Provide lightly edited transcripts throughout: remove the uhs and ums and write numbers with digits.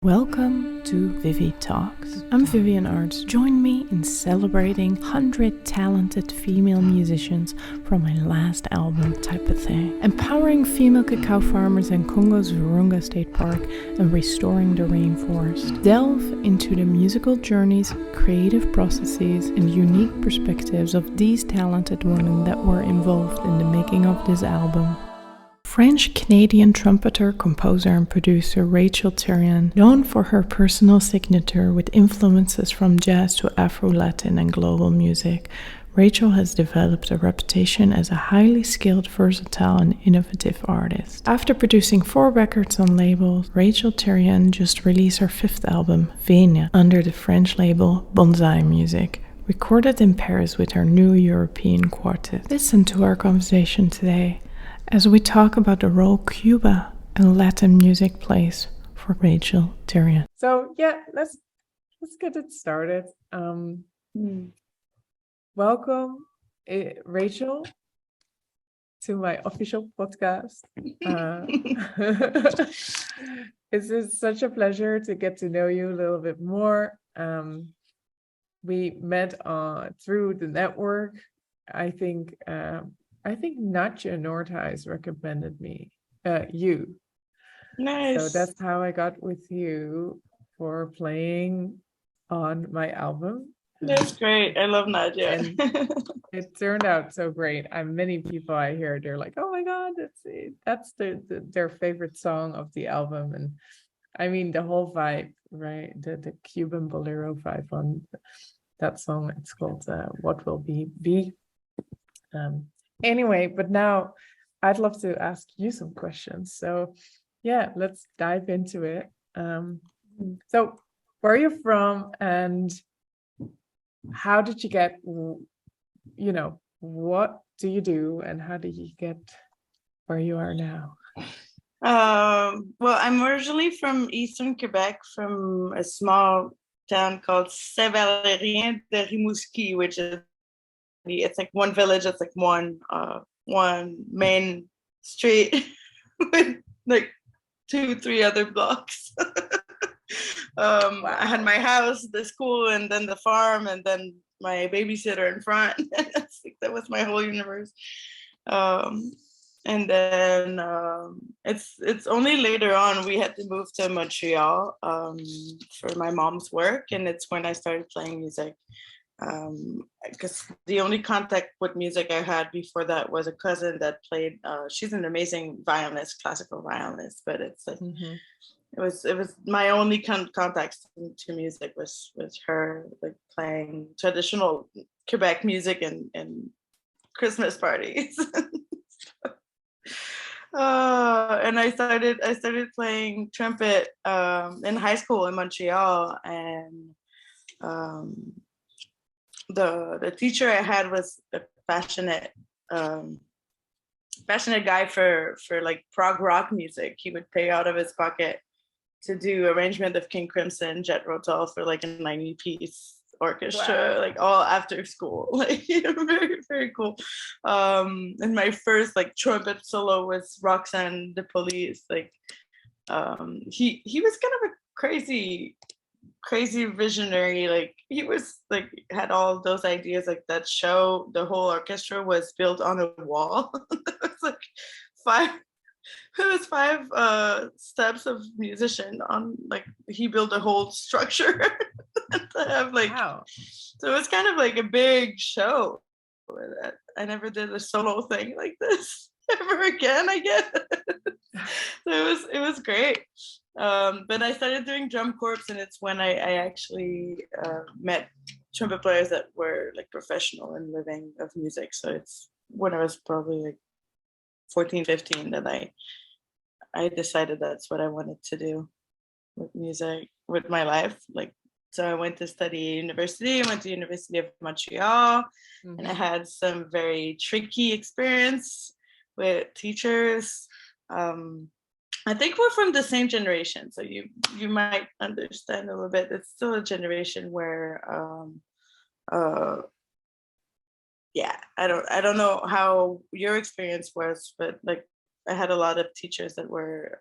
Welcome to ViviTalks. I'm Vivienne Aerts. Join me in celebrating 100 talented female musicians from my last album, Type of Thing. Empowering female cacao farmers in Congo's Virunga State Park and restoring the rainforest. Delve into the musical journeys, creative processes, and unique perspectives of these talented women that were involved in the making of this album. French-Canadian trumpeter, composer, and producer Rachel Therrien, known for her personal signature with influences from jazz to Afro-Latin and global music, Rachel has developed a reputation as a highly skilled, versatile, and innovative artist. After producing 4 records on labels, Rachel Therrien just released her 5th album, VENA, under the French label Bonsaï Music, recorded in Paris with her new European Quartet. Listen to our conversation today as we talk about the role Cuba and Latin music plays for Rachel Therrien. So let's get it started. Welcome, Rachel, to my official podcast. It's such a pleasure to get to know you a little bit more. We met through the network. I think Nacho Nordhuis recommended you. Nice. So that's how I got with you for playing on my album. That's great. I love Nadia. And it turned out so great. Many people I hear, they're like, "Oh my God, that's their favorite song of the album." And I mean the whole vibe, right? The Cuban bolero vibe on that song. It's called "What Will Be." Anyway, but now I'd love to ask you some questions. So let's dive into it. So where are you from and how did you get, what do you do and how did you get where you are now? Well, I'm originally from Eastern Quebec, from a small town called Saint-Valérien de Rimouski, which is it's like one village. It's like one main street with like 2-3 other blocks. Wow. I had my house, the school, and then the farm, and then my babysitter in front. That was my whole universe. And then it's only later on we had to move to Montreal for my mom's work, and it's when I started playing music. Because the only contact with music I had before that was a cousin that played. She's an amazing violinist, classical violinist, but it's like it was my only contact to music was her, like playing traditional Quebec music and Christmas parties. And I started playing trumpet in high school in Montreal, and the teacher I had was a passionate guy for like prog rock music. He would pay out of his pocket to do arrangement of King Crimson, Jet Rotal for like a 90-piece orchestra. Wow. Like all after school. Like very, very cool. And my first like trumpet solo was Roxanne the Police. Like he was kind of a crazy visionary. Like he was like had all those ideas. Like that show, the whole orchestra was built on a wall. It was like 5 steps of musician on, like he built a whole structure to have like. Wow. So it was kind of like a big show. I never did a solo thing like this ever again, I guess. So it was great. But I started doing drum corps, and it's when I actually met trumpet players that were like professional and living of music. So it's when I was probably like 14, 15 that I decided that's what I wanted to do with music, with my life. Like, so I went to study university. I went to University of Montreal, and I had some very tricky experience with teachers. I think we're from the same generation, so you might understand a little bit. It's still a generation where, I don't know how your experience was, but like I had a lot of teachers that were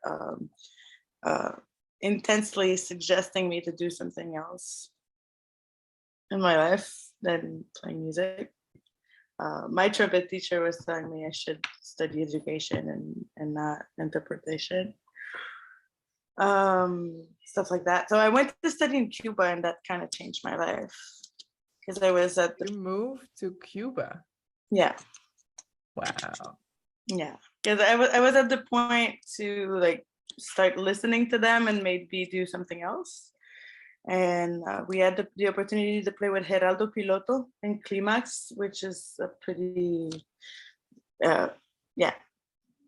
intensely suggesting me to do something else in my life than playing music. My trumpet teacher was telling me I should study education and not interpretation. Stuff like that. So I went to study in Cuba, and that kind of changed my life because I was at You moved to Cuba? Yeah. Wow. Yeah, because I was at the point to like start listening to them and maybe do something else. And we had the opportunity to play with Geraldo Piloto in Climax, which is a pretty, a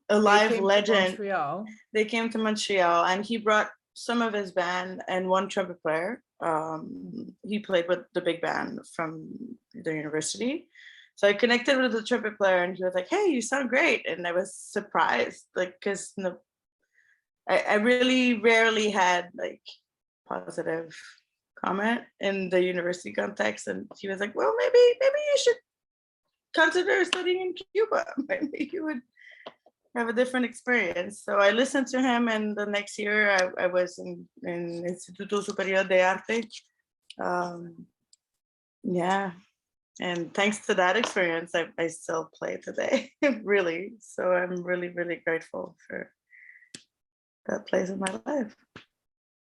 live legend. Montreal. They came to Montreal, and he brought some of his band and one trumpet player. He played with the big band from the university. So I connected with the trumpet player, and he was like, "Hey, you sound great." And I was surprised, like, because I really rarely had like positive comment in the university context. And he was like, "Well, maybe you should consider studying in Cuba. Maybe you would have a different experience." So I listened to him, and the next year I was in Instituto Superior de Arte. Yeah. And thanks to that experience, I still play today, really. So I'm really, really grateful for that place in my life.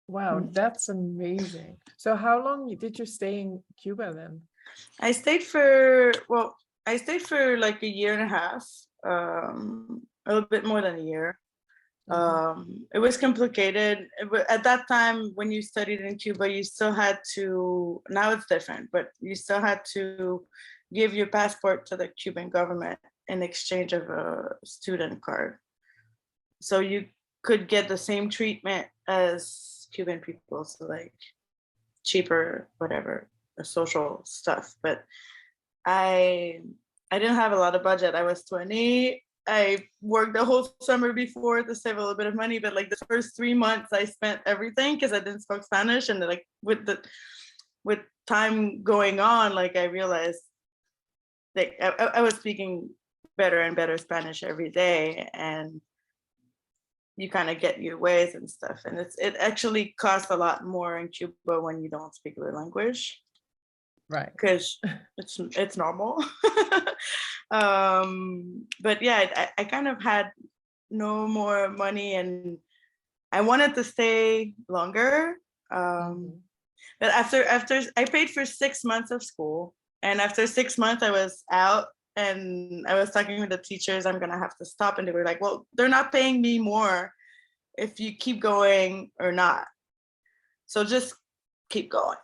Wow, that's amazing. So how long did you stay in Cuba then? I stayed for like a year and a half, a little bit more than a year. It was complicated. At that time, when you studied in Cuba, you still had to, now it's different, but you still had to give your passport to the Cuban government in exchange of a student card. So you could get the same treatment as Cuban people, so like cheaper, whatever, social stuff. But I didn't have a lot of budget. I was 20. I worked the whole summer before to save a little bit of money, but like the first 3 months I spent everything because I didn't speak Spanish. And like with time going on, like I realized like I was speaking better and better Spanish every day, and you kind of get your ways and stuff. And it actually costs a lot more in Cuba when you don't speak the language. Right. Because it's normal. But yeah, I kind of had no more money, and I wanted to stay longer. But after I paid for 6 months of school, and after 6 months I was out, and I was talking with the teachers, I'm gonna have to stop. And they were like, "Well, they're not paying me more if you keep going or not. So just keep going."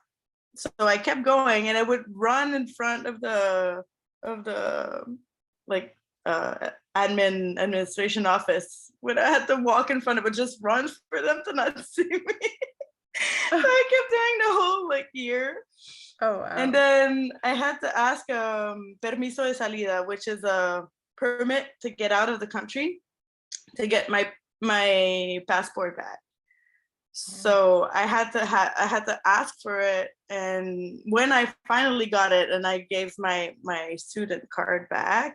So I kept going, and I would run in front of the like administration office when I had to walk in front of it, just run for them to not see me. So I kept doing the whole like year. Oh wow. And then I had to ask permiso de salida, which is a permit to get out of the country, to get my passport back. So I had to ask for it, and when I finally got it and I gave my student card back,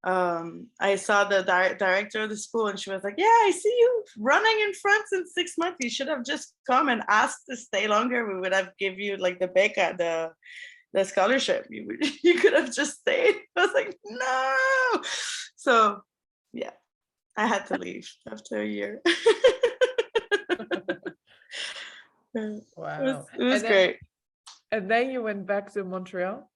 I saw the director of the school, and she was like, "Yeah, I see you running in front since 6 months. You should have just come and asked to stay longer. We would have give you like the beca, the scholarship. You could have just stayed." I was like, "No." So yeah, I had to leave after a year. Wow. It was great. And then you went back to Montreal?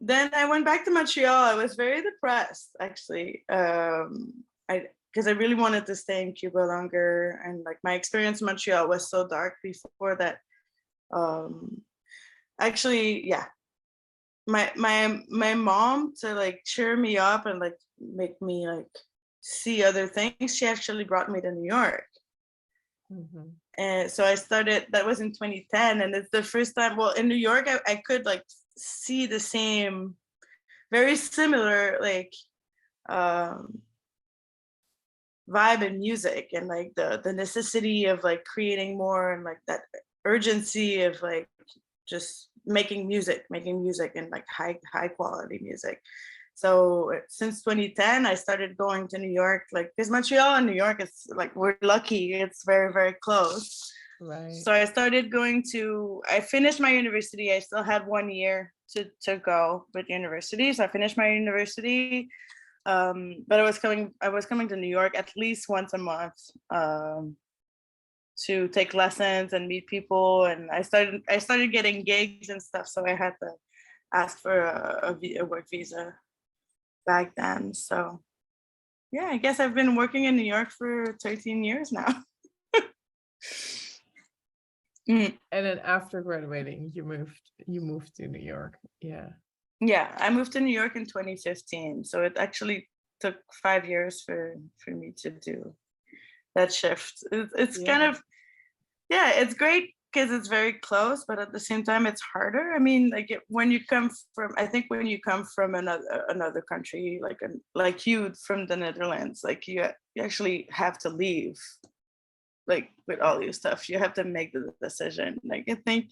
Then I went back to Montreal. I was very depressed, actually, because I really wanted to stay in Cuba longer. And like my experience in Montreal was so dark before that. Actually, yeah, my mom, to like cheer me up and like make me like see other things, she actually brought me to New York. And so I started, that was in 2010, and it's the first time, well, in New York, I could like see the same, very similar like vibe in music, and like the necessity of like creating more, and like that urgency of like just making music and like high quality music. So since 2010, I started going to New York, like, because Montreal and New York, it's like, we're lucky, it's very, very close. Right. So I started going to, I finished my university. I still had 1 year to go with university. So I finished my university, but I was coming to New York at least once a month to take lessons and meet people. And I started getting gigs and stuff. So I had to ask for a work visa back then. So yeah, I guess I've been working in New York for 13 years now. And then after graduating, you moved to New York. Yeah. Yeah, I moved to New York in 2015. So it actually took 5 years for me to do that shift. It's kind of, yeah, it's great because it's very close, but at the same time, it's harder. I mean, like when you come from another country, like you from the Netherlands, like you actually have to leave. Like with all your stuff, you have to make the decision. Like I think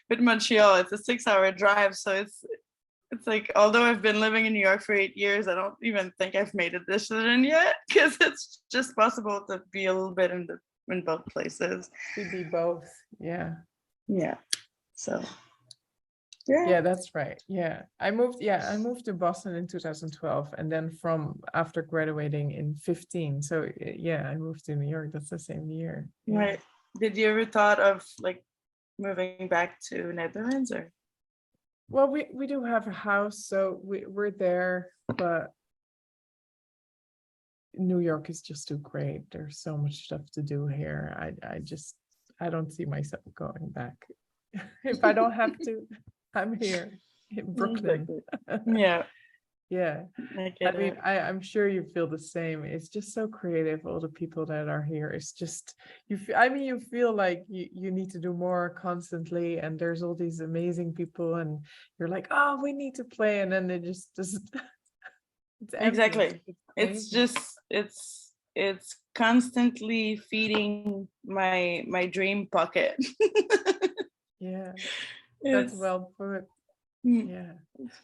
with Montreal, it's a 6-hour drive. So it's like, although I've been living in New York for 8 years, I don't even think I've made a decision yet, because it's just possible to be a little bit in both places. To be both, yeah. Yeah. So yeah, that's right. Yeah, I moved to Boston in 2012, and then after graduating in 15. So yeah, I moved to New York. That's the same year. Yeah. Right. Did you ever thought of like moving back to Netherlands or? Well, we do have a house, so we're there, but New York is just too great. There's so much stuff to do here. I don't see myself going back. If I don't have to, I'm here in Brooklyn. Yeah. Yeah. I mean, I'm sure you feel the same. It's just so creative, all the people that are here. It's just, you feel like you need to do more constantly, and there's all these amazing people, and you're like, oh, we need to play, and then it just it's exactly. It's just, it's constantly feeding my dream pocket. Yeah, that's well put. Yeah.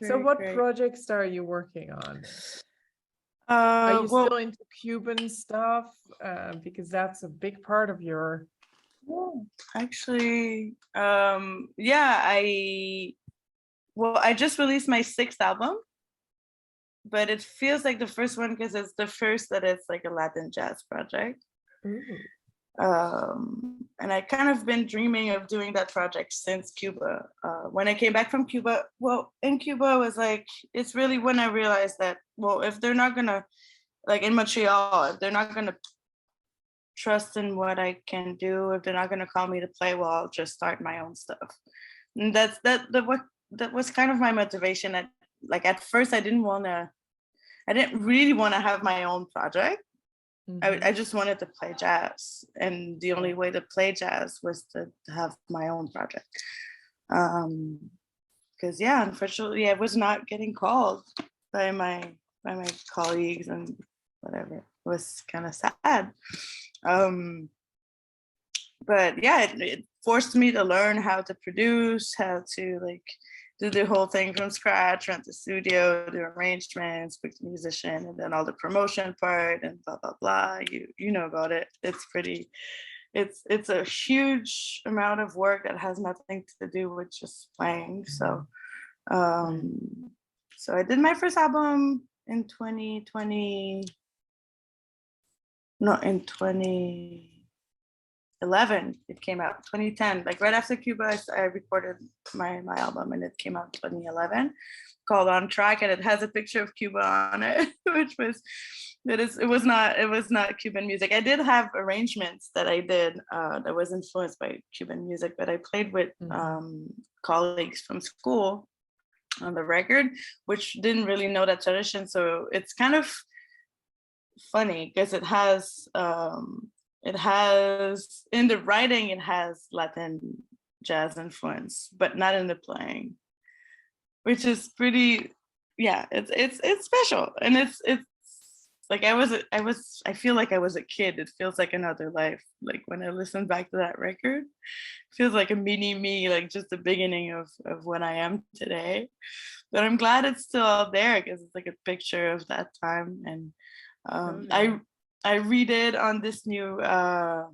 So what projects are you working on? Are you still into Cuban stuff? Because that's a big part of your. Actually, yeah, I just released my 6th album, but it feels like the first one because it's the first that it's like a Latin jazz project. And I kind of been dreaming of doing that project since Cuba. When I came back from Cuba, in Cuba, I was like, it's really when I realized that, if they're not gonna, like in Montreal, if they're not gonna trust in what I can do, if they're not gonna call me to play, I'll just start my own stuff. And that was kind of my motivation. At first, I didn't really want to have my own project. I just wanted to play jazz, and the only way to play jazz was to have my own project. Because unfortunately, I was not getting called by my colleagues and whatever. It was kind of sad. But yeah, it forced me to learn how to produce, how to like do the whole thing from scratch, rent the studio, do arrangements, pick the musician, and then all the promotion part and blah, blah, blah. You know about it. It's a huge amount of work that has nothing to do with just playing. So, so I did my first album in 2020. No, in 2011 it came out. 2010, like right after Cuba, I recorded my album, and it came out 2011, called On Track, and it has a picture of Cuba on it, which was it was not Cuban music. I did have arrangements that I did that was influenced by Cuban music, but I played with colleagues from school on the record, which didn't really know that tradition. So it's kind of funny because it has in the writing, it has Latin jazz influence, but not in the playing, which is pretty, it's special. And it's like I feel like I was a kid. It feels like another life. Like when I listen back to that record, it feels like a mini me, like just the beginning of what I am today. But I'm glad it's still out there because it's like a picture of that time. And I read it on this new I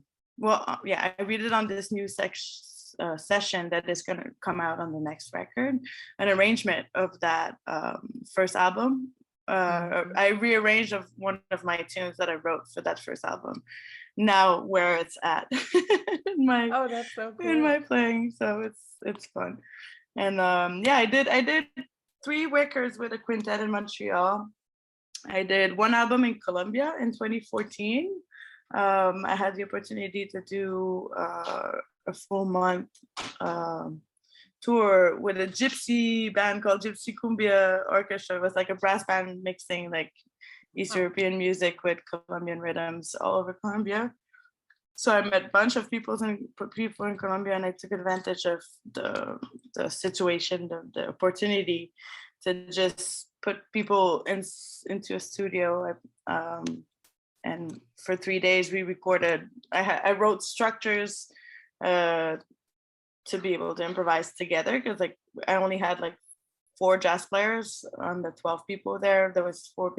read it on this new session that is going to come out on the next record, an arrangement of that first album. I rearranged of one of my tunes that I wrote for that first album. Now where it's at in my that's so cool. in my playing, so it's fun. And I did 3 records with a quintet in Montreal. I did 1 album in Colombia in 2014. I had the opportunity to do a full month tour with a gypsy band called Gypsy Cumbia Orchestra. It was like a brass band mixing like East European music with Colombian rhythms all over Colombia. So I met a bunch of people in Colombia, and I took advantage of the situation, the opportunity to just put people into a studio. And for 3 days we recorded. I wrote structures to be able to improvise together, because like I only had like 4 jazz players on the 12 people there. There was 4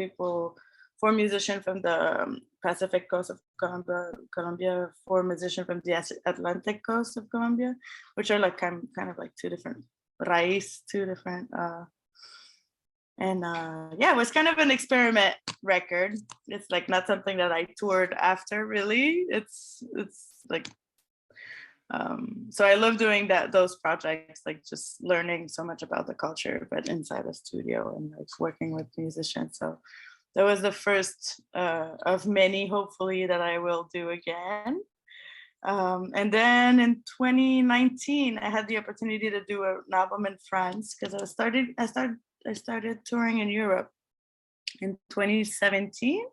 musicians from the Pacific coast of Colombia, 4 musicians from the Atlantic coast of Colombia, which are like kind of like 2 different raíz, 2 different it was kind of an experiment record. It's like not something that I toured after, really. It's like so I love doing those projects, like just learning so much about the culture, but inside a studio and like working with musicians. So that was the first of many, hopefully, that I will do again. And then in 2019, I had the opportunity to do an album in France, because I started touring in Europe in 2016.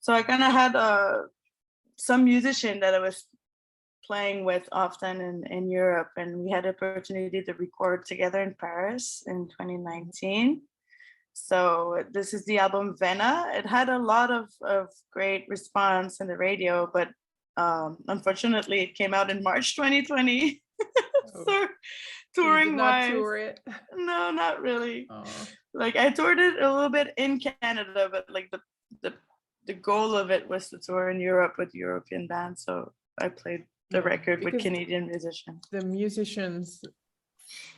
So I kind of had some musician that I was playing with often in Europe, and we had the opportunity to record together in Paris in 2019. So this is the album VENA. It had a lot of great response in the radio, but unfortunately it came out in March 2020. So touring wise, tour it? No, not really. Like I toured it a little bit in Canada, but like the goal of it was to tour in Europe with European bands. So I played the record with Canadian musicians. The musicians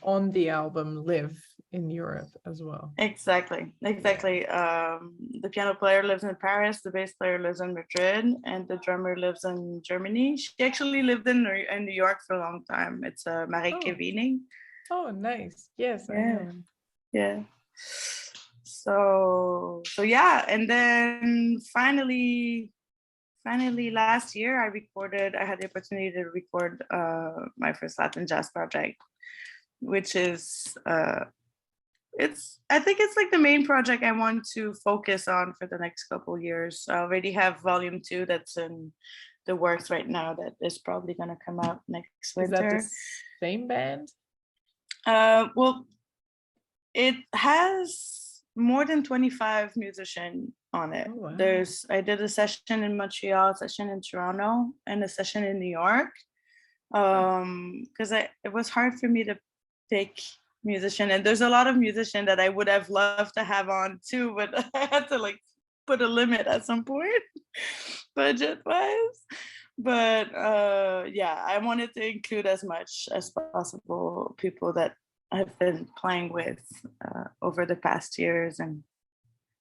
on the album live in Europe as well. Exactly. The piano player lives in Paris, the bass player lives in Madrid, and the drummer lives in Germany. She actually lived in New York for a long time. It's Grammy-winning. Oh, nice. Yes, I know. Yeah. So yeah, and then finally last year I had the opportunity to record my first Latin jazz project, which is I think it's like the main project I want to focus on for the next couple years. I already have volume 2 that's in the works right now, that is probably going to come out next winter. Is that the same band? Well, it has more than 25 musicians on it. Oh, wow. I did a session in Montreal, a session in Toronto, and a session in New York. Because it was hard for me to pick musician, and there's a lot of musicians that I would have loved to have on too, but I had to like put a limit at some point, budget wise. But I wanted to include as much as possible people that I've been playing with over the past years, and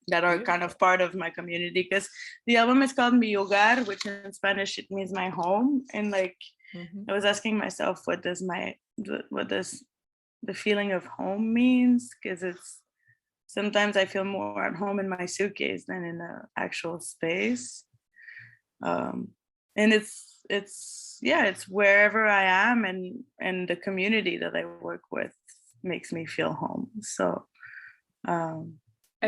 that are kind of part of my community, because the album is called Mi Hogar, which in Spanish it means my home. And like I was asking myself, what does the feeling of home means? Because it's sometimes I feel more at home in my suitcase than in the actual space. And it's wherever I am, and the community that I work with makes me feel home. So and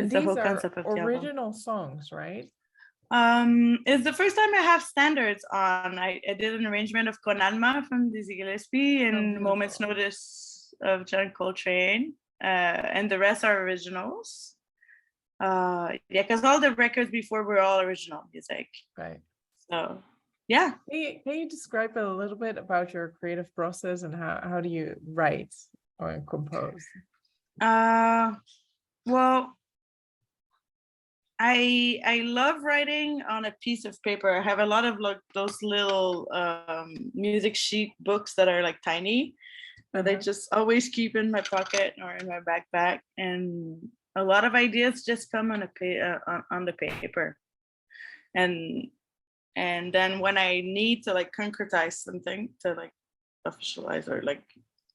these whole concept of original songs, right? It's the first time I have standards on. I did an arrangement of Con Alma from Dizzy Gillespie and Moment's Notice of John Coltrane, and the rest are originals. Yeah, because all the records before were all original music. Right. So yeah. Can you describe a little bit about your creative process and how do you write or compose? Well, I love writing on a piece of paper. I have a lot of like those little music sheet books that are like tiny, that I just always keep in my pocket or in my backpack, and a lot of ideas just come on on the paper, and then when I need to like concretize something to like officialize or like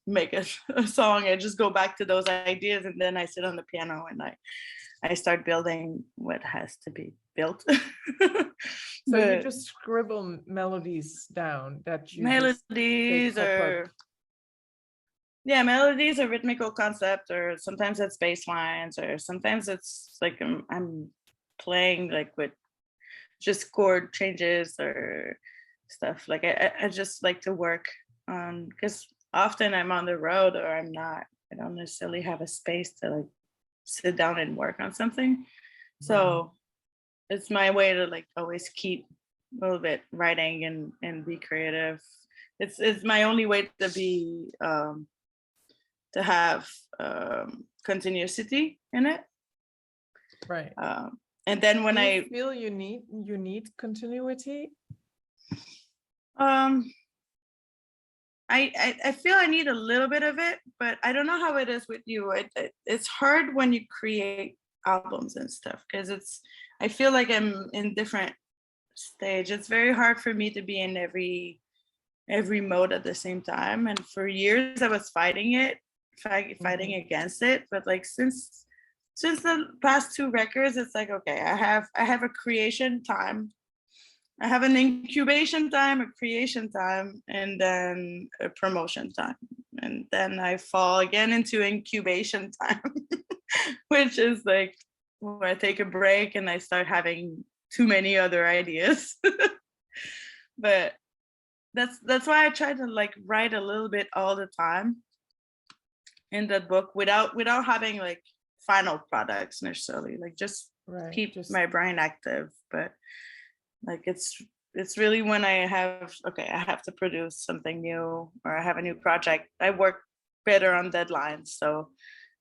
make a song, I just go back to those ideas, and then I sit on the piano and I start building what has to be built. So you just scribble melodies down that you melodies or melodies or rhythmical concept, or sometimes it's bass lines, or sometimes it's like I'm playing like with just chord changes or stuff. Like I just like to work on, because often I'm on the road or I'm not. I don't necessarily have a space to like sit down and work on something. So it's my way to like always keep a little bit writing and be creative. It's my only way to be to have continuity in it. Right. And then when I feel you need continuity. I feel I need a little bit of it, but I don't know how it is with you. It's hard when you create albums and stuff, because I feel like I'm in different stage. It's very hard for me to be in every mode at the same time. And for years I was fighting against it. But like since the past 2 records, it's like, okay, I have a creation time. I have an incubation time, a creation time, and then a promotion time. And then I fall again into incubation time, which is like where I take a break and I start having too many other ideas. But that's why I try to like write a little bit all the time in that book without having like final products necessarily, like just keep my brain active. But like it's really when I have to produce something new or I have a new project, I work better on deadlines. So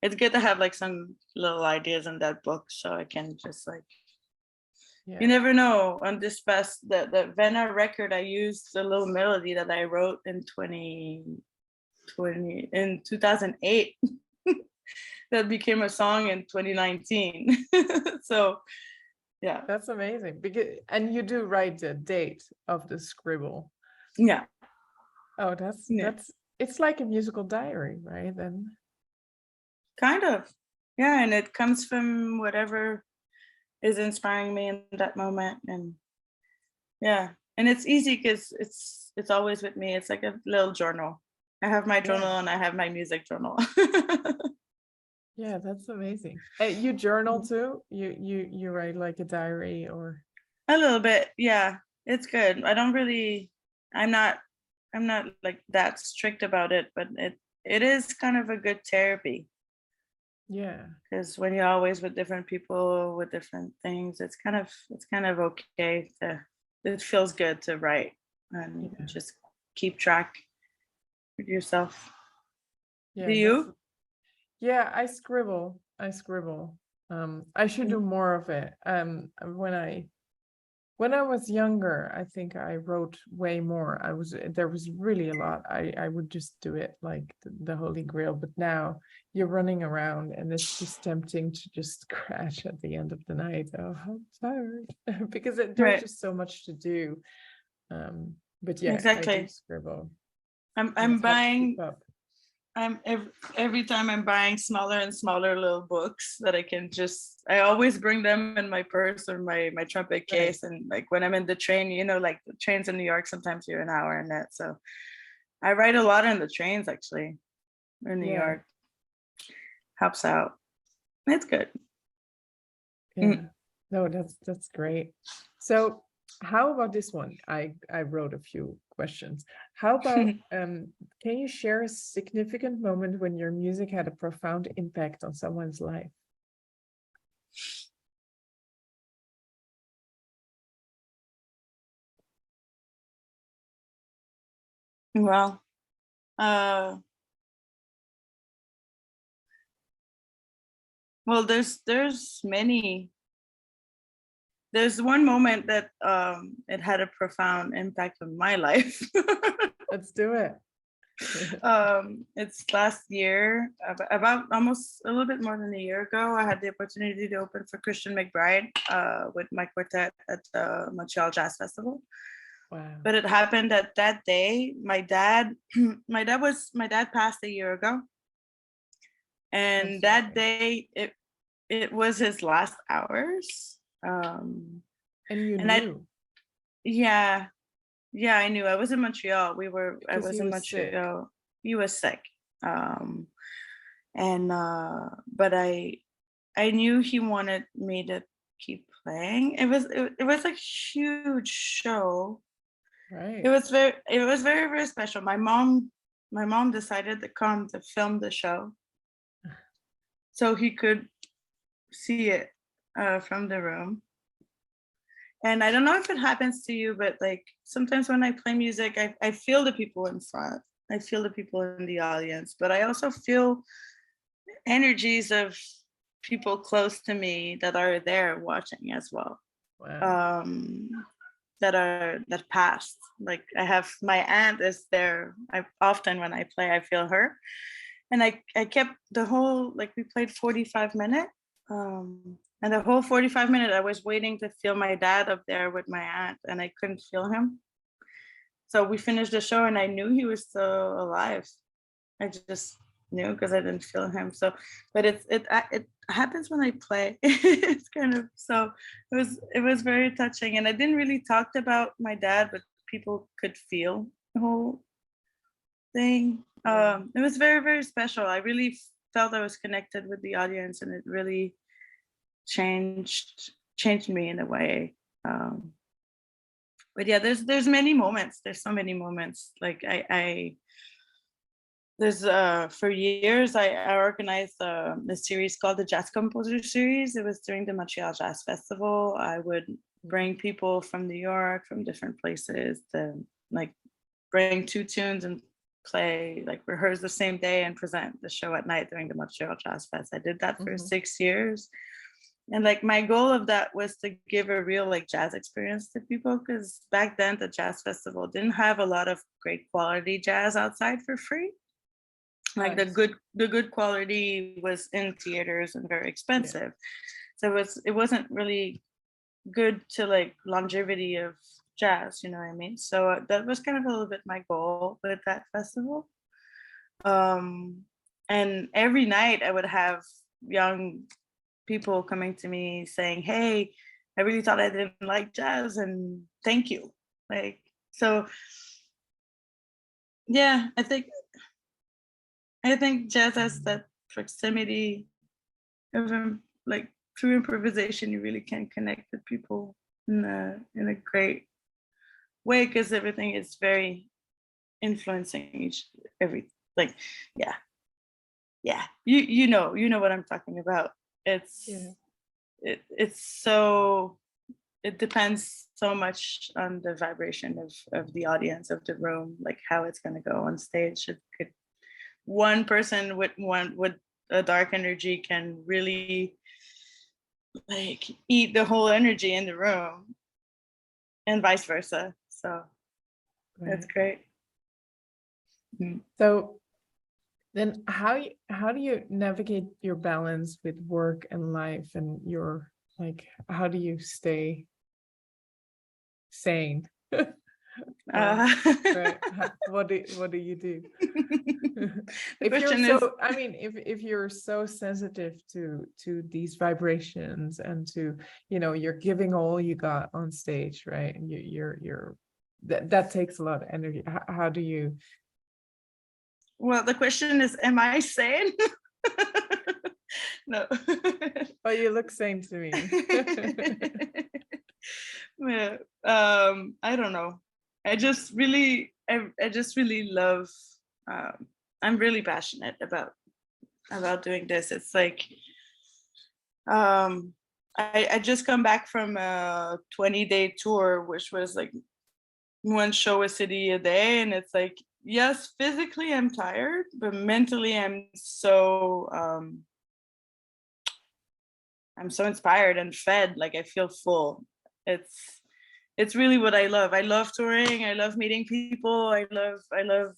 it's good to have like some little ideas in that book, so I can just like, you never know. On this the VENA record, I used a little melody that I wrote in 2008 that became a song in 2019. So yeah, that's amazing. And you do write the date of the scribble. Yeah. Oh, that's it's like a musical diary, right? Then kind of, yeah. And it comes from whatever is inspiring me in that moment. And yeah, and it's easy because it's always with me. It's like a little journal. I have my journal and I have my music journal. Yeah, that's amazing. You journal too? You write like a diary or? A little bit, yeah. It's good. I'm not like that strict about it, but it is kind of a good therapy. Yeah. Because when you're always with different people with different things, it's kind of okay it feels good to write and just keep track with yourself. Yeah, do you? Yeah, I scribble. I should do more of it. When I was younger, I think I wrote way more. There was really a lot. I would just do it like the Holy Grail. But now you're running around and it's just tempting to just crash at the end of the night. Oh, I'm tired. Because there's just so much to do. But yeah, exactly. I do scribble. I'm buying. Every time I'm buying smaller and smaller little books that I always bring them in my purse or my trumpet case. And like when I'm in the train, like the trains in New York, sometimes you're an hour in it. So I write a lot in the trains actually in New York. Helps out. It's good. Yeah. No, that's great. So how about this one? I wrote a few questions. How about can you share a significant moment when your music had a profound impact on someone's life? Well, there's many. There's one moment that it had a profound impact on my life. Let's do it. It's last year, about almost a little bit more than a year ago. I had the opportunity to open for Christian McBride with my quartet at the Montreal Jazz Festival. Wow. But it happened that day, my dad passed a year ago. And that day, it was his last hours. And you knew? Yeah, I knew. I was in Montreal. I was in Montreal. Sick. He was sick. But I knew he wanted me to keep playing. It was a huge show. Right. It was very, very special. My mom decided to come to film the show so he could see it from the room. And I don't know if it happens to you, but like sometimes when I play music, I feel the people in front. I feel the people in the audience, but I also feel energies of people close to me that are there watching as well. Wow. That passed. Like I have my aunt is there. I often when I play, I feel her. And I kept the whole, like we played 45 minutes. And the whole 45 minutes, I was waiting to feel my dad up there with my aunt, and I couldn't feel him. So we finished the show, and I knew he was still alive. I just knew because I didn't feel him. So, but it happens when I play. It's kind of, so it was very touching, and I didn't really talk about my dad, but people could feel the whole thing. It was very, very special. I really felt I was connected with the audience, and it really changed me in a way. But yeah, there's many moments. There's so many moments. Like there's for years I organized a series called the Jazz Composer Series. It was during the Montreal Jazz Festival. I would bring people from New York, from different places, to like bring 2 tunes and play, like rehearse the same day and present the show at night during the Montreal Jazz Fest. I did that for 6 years. And like my goal of that was to give a real like jazz experience to people, because back then the Jazz Festival didn't have a lot of great quality jazz outside for free. Like Nice. the good quality was in theaters and very expensive. Yeah. So it wasn't really good to like longevity of jazz, you know what I mean? So that was kind of a little bit my goal with that festival. And every night I would have young people coming to me saying, hey, I really thought I didn't like jazz, and thank you. Like, so yeah, I think jazz has that proximity of like through improvisation, you really can connect with people in a great way, because everything is very influencing like you know what I'm talking about. It's so, it depends so much on the vibration of the audience, of the room, like how it's going to go on stage. It could, one person with a dark energy can really like eat the whole energy in the room, and vice versa. So that's great. Mm-hmm. So then how do you navigate your balance with work and life, and your, like, how do you stay sane? Right. What do you do? If you're so sensitive to these vibrations, and to, you know, you're giving all you got on stage, right? And you're that takes a lot of energy. How do you? Well, the question is, am I sane? No. Oh, you look sane to me. Yeah, I don't know. I just really love. I'm really passionate about doing this. It's like, I just come back from a 20-day tour, which was like one show a city a day, and it's like yes, physically I'm tired, but mentally I'm so inspired and fed. Like I feel full. It's really what I love. I love touring. I love meeting people. I love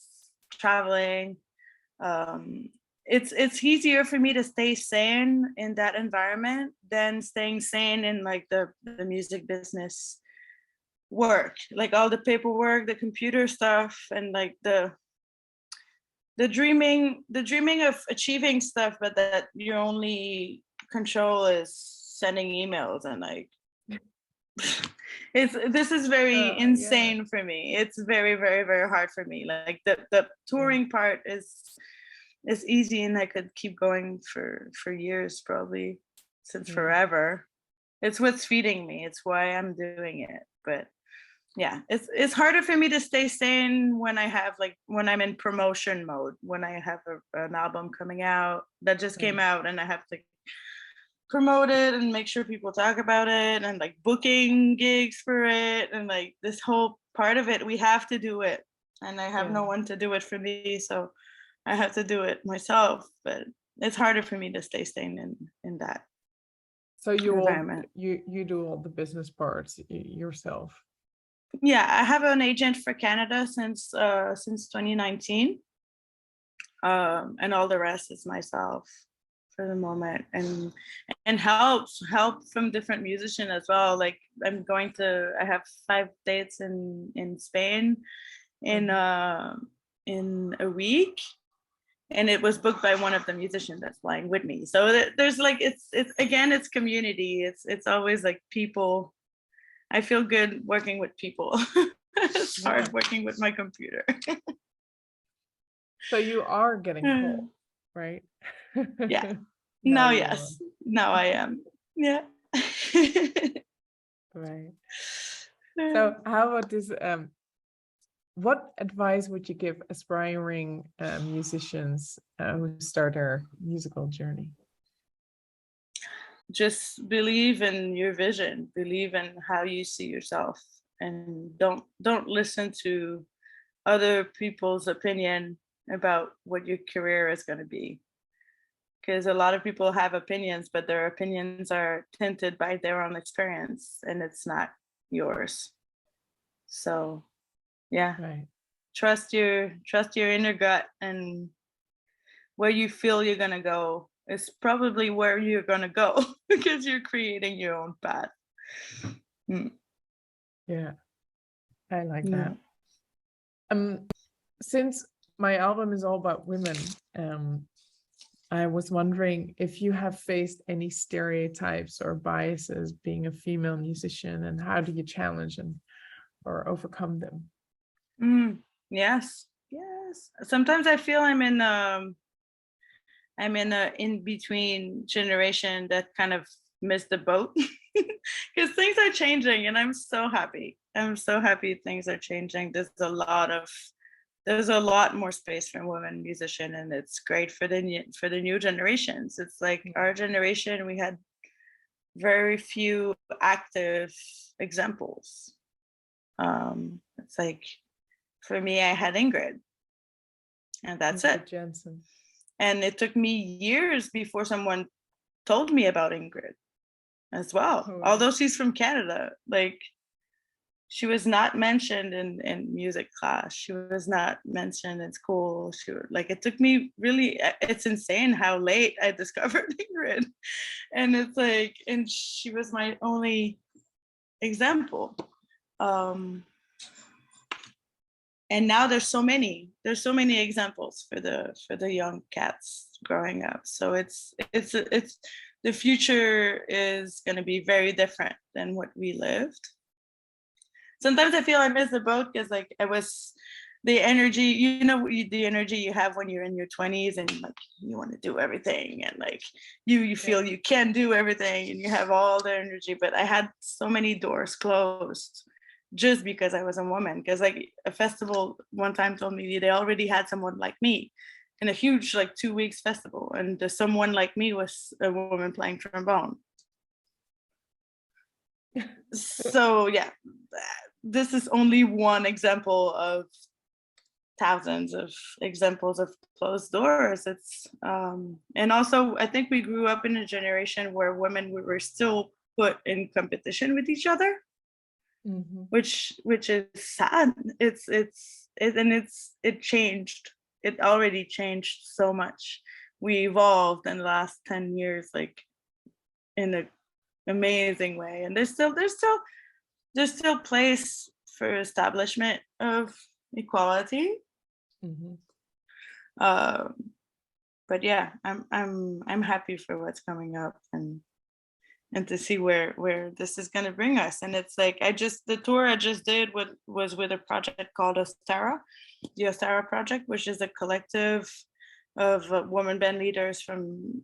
traveling. It's easier for me to stay sane in that environment than staying sane in like the music business work, like all the paperwork, the computer stuff, and like the dreaming of achieving stuff, but that your only control is sending emails and like this is very insane for me. It's very, very, very hard for me. Like the touring part is easy, and I could keep going for years, probably since forever. It's what's feeding me. It's why I'm doing it. But yeah, it's harder for me to stay sane when I'm in promotion mode, when I have an album coming out that just came out and I have to promote it and make sure people talk about it, and like booking gigs for it, and like this whole part of it, we have to do it, and I have no one to do it for me, so I have to do it myself. But it's harder for me to stay sane in that. So you do all the business parts yourself? Yeah, I have an agent for Canada since 2019, and all the rest is myself for the moment, and help from different musicians as well. Like I have 5 dates in Spain in a week, and it was booked by one of the musicians that's flying with me. So there's like it's community. It's always like people. I feel good working with people. It's hard working with my computer. So you are getting cold, right? Yeah. Now yes. Now I am. Yeah. Right. So how about this? What advice would you give aspiring musicians who start their musical journey? Just believe in your vision, believe in how you see yourself, and don't listen to other people's opinion about what your career is going to be, because a lot of people have opinions, but their opinions are tinted by their own experience, and it's not yours. So yeah, trust your inner gut, and where you feel you're going to go is probably where you're going to go, because you're creating your own path. Yeah, I like that. Since my album is all about women, I was wondering if you have faced any stereotypes or biases being a female musician, and how do you challenge or overcome them? Yes. Sometimes I feel I'm in a in-between generation that kind of missed the boat, because things are changing, and I'm so happy. Things are changing. There's a lot more space for women musicians, and it's great for the new generations. It's like our generation, we had very few active examples. It's like, for me, I had Ingrid, and that's it. Jensen. And it took me years before someone told me about Ingrid as well. Although she's from Canada, like, she was not mentioned in music class. She was not mentioned in school. It took me really, it's insane how late I discovered Ingrid. And it's like, and she was my only example. And now there's so many examples for the young cats growing up. So it's the future is going to be very different than what we lived. Sometimes I feel I miss the boat, because like I was the energy, the energy you have when you're in your 20s, and like you want to do everything, and like you feel you can do everything, and you have all the energy. But I had so many doors closed just because I was a woman. Because like a festival one time told me they already had someone like me in a huge 2 weeks festival, and the someone like me was a woman playing trombone. So yeah, this is only one example of thousands of examples of closed doors. It's and also I think we grew up in a generation where women were still put in competition with each other, which is sad. It changed. It already changed so much. We evolved in the last 10 years, like in an amazing way. And there's still place for establishment of equality. But yeah, I'm happy for what's coming up and to see where this is going to bring us. And it's like the tour I just did was with a project called Ostara, the Ostara Project, which is a collective of women band leaders from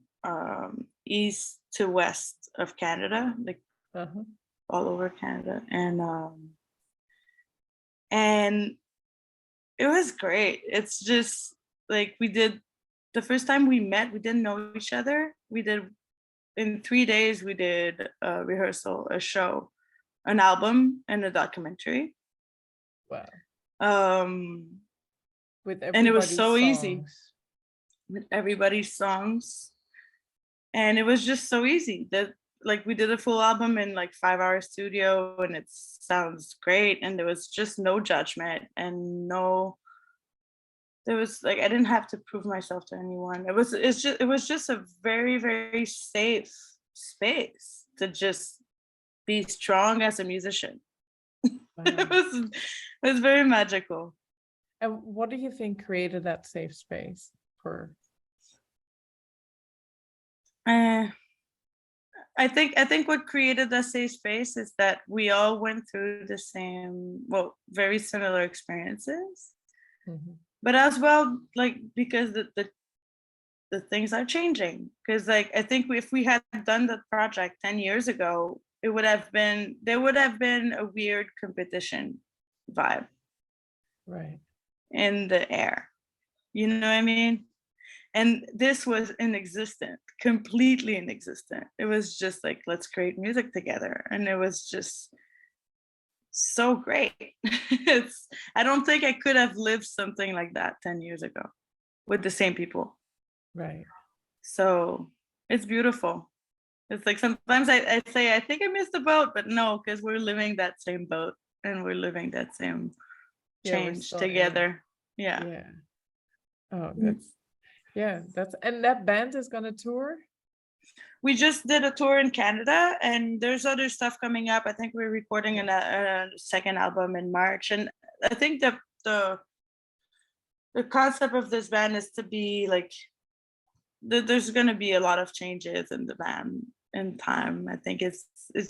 east to west of Canada, like all over Canada, and it was great. It's just like the first time we met, we didn't know each other. In 3 days, we did a rehearsal, a show, an album, and a documentary. Wow. And it was so easy with everybody's songs. And it was just so easy that like we did a full album in like 5-hour studio, and it sounds great. And there was just no judgment and there was like, I didn't have to prove myself to anyone. It was just a very, very safe space to just be strong as a musician. Wow. It was very magical. And what do you think created that safe space for? I think what created that safe space is that we all went through the same, very similar experiences. But as well, like, because the things are changing. Because like, I think if we had done the project 10 years ago, there would have been a weird competition vibe. Right. In the air. You know what I mean? And this was inexistent, completely inexistent. It was just like, let's create music together. And it was just so great. I don't think I could have lived something like that 10 years ago with the same people. Right. So it's beautiful. It's like sometimes I say, I think I missed the boat, but no, because we're living that same boat and we're living that same change together. Yeah. Oh, and that band is gonna tour? We just did a tour in Canada, and there's other stuff coming up. I think we're recording a second album in March, and I think the concept of this band is to be like, there's going to be a lot of changes in the band in time. I think it's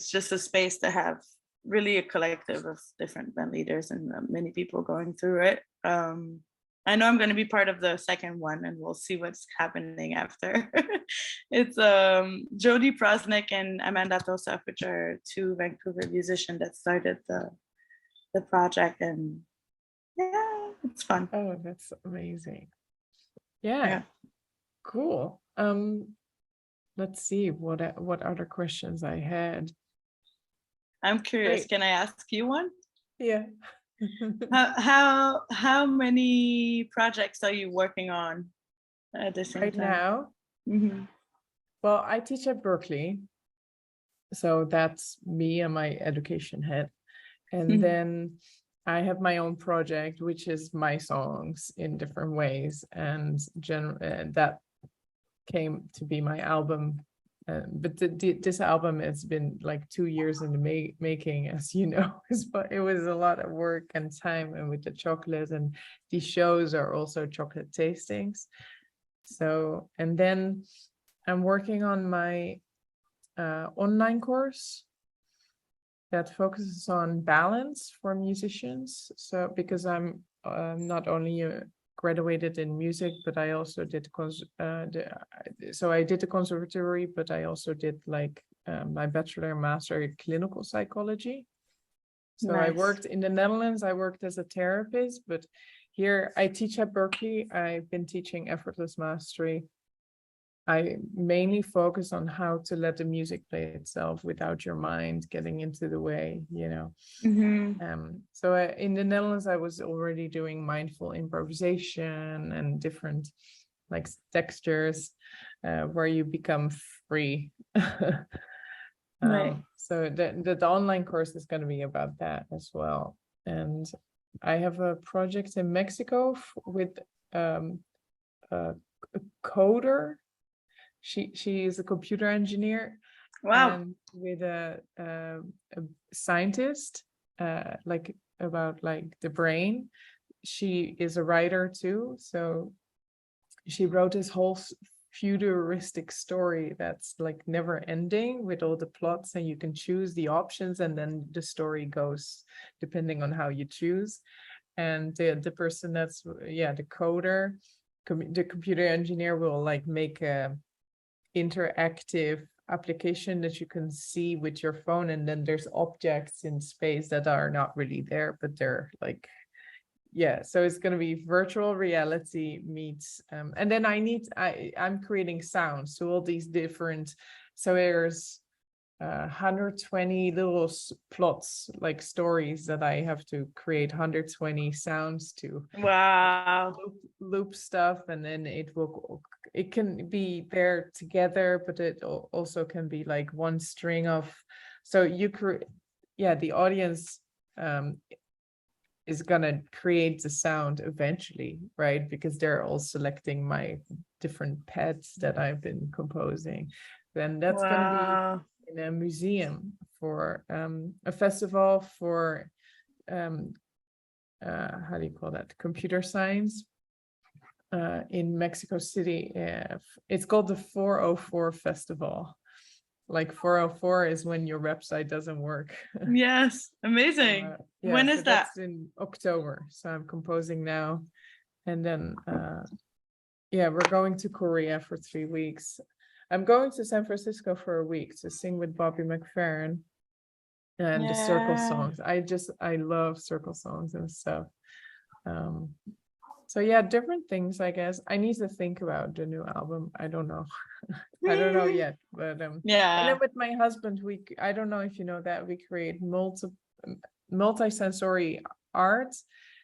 just a space to have really a collective of different band leaders and many people going through it. I know I'm going to be part of the second one, and we'll see what's happening after. It's Jody Prosnick and Amanda Tosaf, which are 2 Vancouver musicians that started the project, and yeah, it's fun. Oh, that's amazing. Yeah. Cool. Let's see what other questions I had. I'm curious. Great. Can I ask you one? Yeah. How many projects are you working on at the same time? Now? Well, I teach at Berkeley, so that's me and my education head, and then I have my own project, which is my songs in different ways, and that came to be my album. But this album has been like 2 years in the making, as you know. It was a lot of work and time, and with the chocolate, and these shows are also chocolate tastings. So, and then I'm working on my online course that focuses on balance for musicians. So, because I'm not only graduated in music, but I also did so I did the conservatory, but I also did like my bachelor and master in clinical psychology. So nice. I worked in the Netherlands, I worked as a therapist, but here I teach at Berkeley. I've been teaching effortless mastery I mainly focus on how to let the music play itself without your mind getting into the way, you know. So in the Netherlands, I was already doing mindful improvisation and different like textures where you become free. Right. So the online course is going to be about that as well. And I have a project in Mexico with a coder. She is a computer engineer. Wow. And with a scientist, like about like the brain. She is a writer too, so she wrote this whole futuristic story that's like never ending with all the plots, and you can choose the options, and then the story goes depending on how you choose. And the person that's the coder, the computer engineer will like make a interactive application that you can see with your phone, and then there's objects in space that are not really there, but they're like, so it's going to be virtual reality meets and then I'm creating sounds to all these different, so there's 120 little plots, like stories that I have to create 120 sounds to. Wow. Loop stuff, and then it can be there together, but it also can be like one string of, so you the audience is gonna create the sound eventually, right? Because they're all selecting my different pads that I've been composing. Then that's gonna be in a museum for a festival for how do you call that? Computer science in Mexico City. It's called the 404 Festival. Like 404 is when your website doesn't work. Yes, amazing. When is that? That's in October. So I'm composing now. And then, we're going to Korea for 3 weeks. I'm going to San Francisco for a week to sing with Bobby McFerrin and the circle songs. I love circle songs and stuff. So different things, I guess. I need to think about the new album. I don't know. I don't know yet, but And then with my husband, I don't know if you know that, we create multi-sensory art.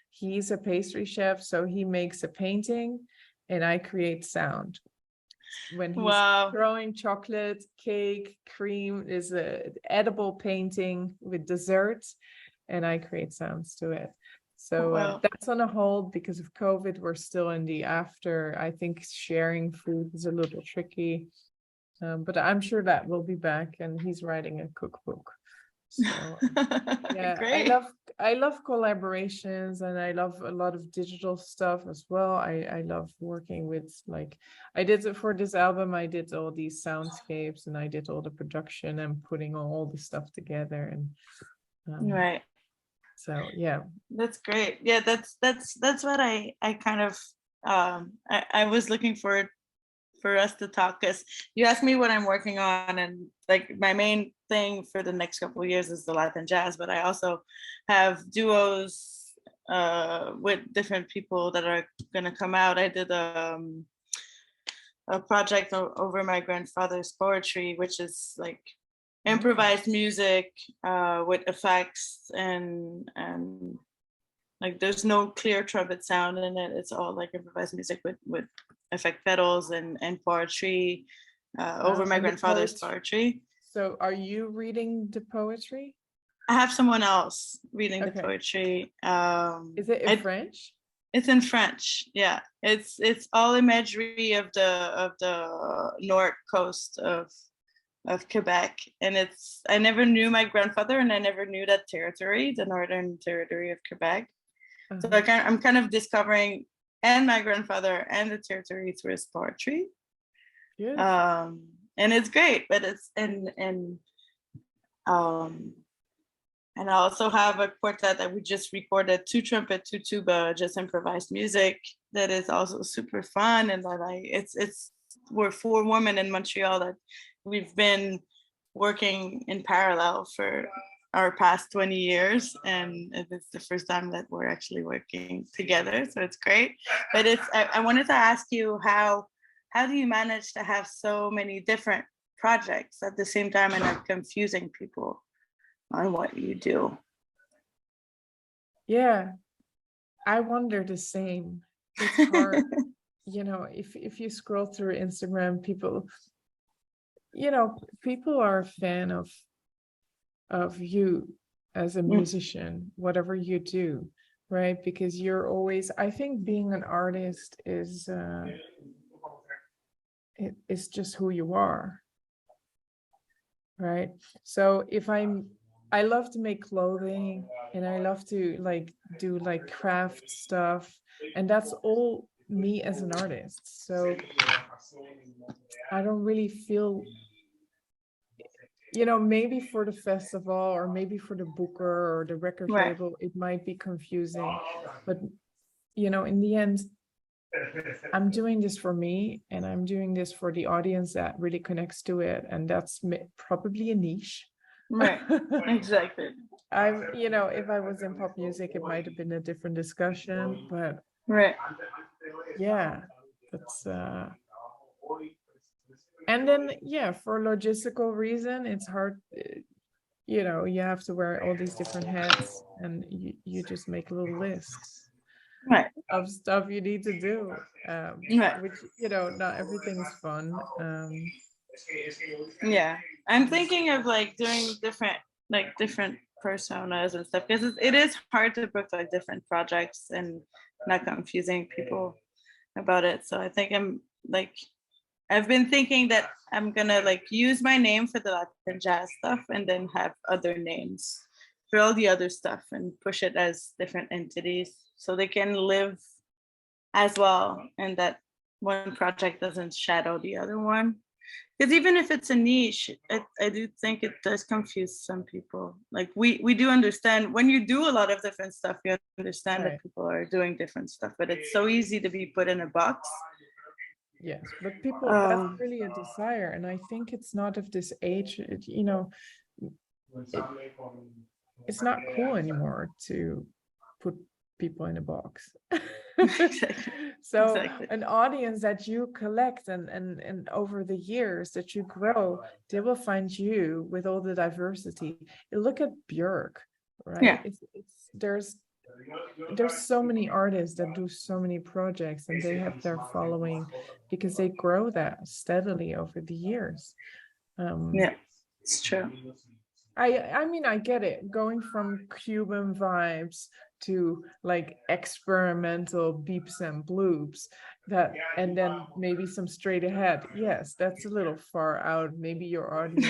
He's a pastry chef, so he makes a painting and I create sound. When he's throwing chocolate, cake, cream is a edible painting with desserts, and I create sounds to it. So that's on a hold because of COVID. We're still in the after. I think sharing food is a little tricky, but I'm sure that we'll be back. And he's writing a cookbook. So Great. I love collaborations, and I love a lot of digital stuff as well. I love working with, like, I did it for this album. I did all these soundscapes, and I did all the production and putting all the stuff together. And right. So that's great. Yeah, that's what I kind of I was looking for us to talk, because you asked me what I'm working on, and like my main thing for the next couple of years is the Latin jazz, but I also have duos with different people that are gonna come out. I did a project over my grandfather's poetry, which is like improvised music with effects and like there's no clear trumpet sound in it. It's all like improvised music with effect pedals and poetry over my grandfather's poetry. So are you reading the poetry? I have someone else reading the poetry. Is it in French? It's in French. Yeah, it's all imagery of the north coast of Quebec, and I never knew my grandfather, and I never knew that territory, the northern territory of Quebec. So I'm kind of discovering and my grandfather and the territory through his poetry. And it's great, but it's and I also have a quartet that we just recorded, 2 trumpet, 2 tuba, just improvised music, that is also super fun. And that we're 4 women in Montreal that we've been working in parallel for our past 20 years, and it's the first time that we're actually working together, so it's great. But I wanted to ask you how how do you manage to have so many different projects at the same time and not confusing people on what you do? Yeah, I wonder the same. It's hard. You know, if you scroll through Instagram, people, you know, people are a fan of you as a musician, whatever you do, right? Because you're always, I think being an artist is it's just who you are, right? So if I love to make clothing, and I love to like do like craft stuff, and that's all me as an artist. So I don't really feel, you know, maybe for the festival or maybe for the booker or the record label, it might be confusing, but you know, in the end, I'm doing this for me, and I'm doing this for the audience that really connects to it, and that's probably a niche. Right, exactly. You know, if I was in pop music, it might have been a different discussion, but yeah, that's and then yeah, for logistical reason, it's hard. You know, you have to wear all these different hats, and you just make little lists of stuff you need to do, which, you know, not everything's fun. Yeah, I'm thinking of like doing different personas and stuff, because it is hard to book like different projects and not confusing people about it. So I think I've been thinking that I'm gonna like use my name for the Latin jazz stuff and then have other names for all the other stuff and push it as different entities so they can live as well, and that one project doesn't shadow the other one. Because even if it's a niche, I do think it does confuse some people. Like we do understand when you do a lot of different stuff, you understand that people are doing different stuff, but it's so easy to be put in a box. Yes, but people, that's really a desire. And I think it's not of this age, you know, it's not cool anymore to put people in a box. So an audience that you collect and over the years that you grow, they will find you with all the diversity. You look at Björk, right? Yeah. There's so many artists that do so many projects, and they have their following because they grow that steadily over the years. Yeah, it's true. I mean, I get it, going from Cuban vibes to like experimental beeps and bloops, that, and then maybe some straight ahead. Yes, that's a little far out, maybe your audience,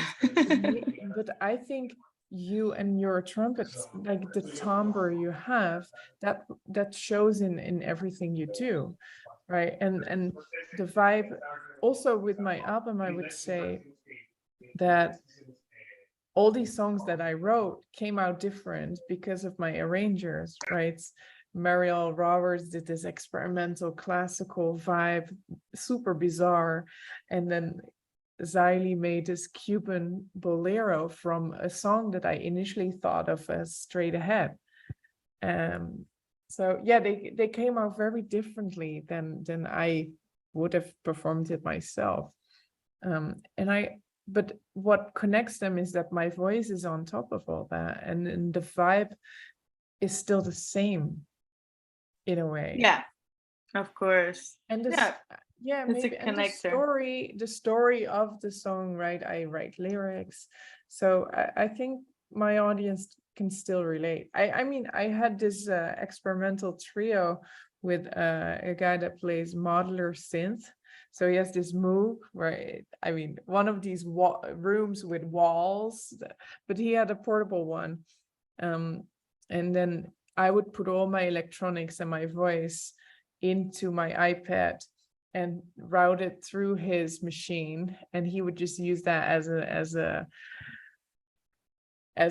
but I think you and your trumpets, like the timbre you have, that shows in everything you do, right? And the vibe also with my album, I would say that all these songs that I wrote came out different because of my arrangers, right? Mariel Roberts did this experimental classical vibe, super bizarre, and then Xylee made this Cuban bolero from a song that I initially thought of as straight ahead. So yeah, they came out very differently than I would have performed it myself. But what connects them is that my voice is on top of all that, and the vibe is still the same in a way. Yeah, of course. And yeah, it's maybe, a and connector. the story of the song, right? I write lyrics, so I think my audience can still relate. I mean, I had this experimental trio with a guy that plays modular synth. So he has this Moog, right? I mean, one of these rooms with walls, but he had a portable one. And then I would put all my electronics and my voice into my iPad and route it through his machine, and he would just use that as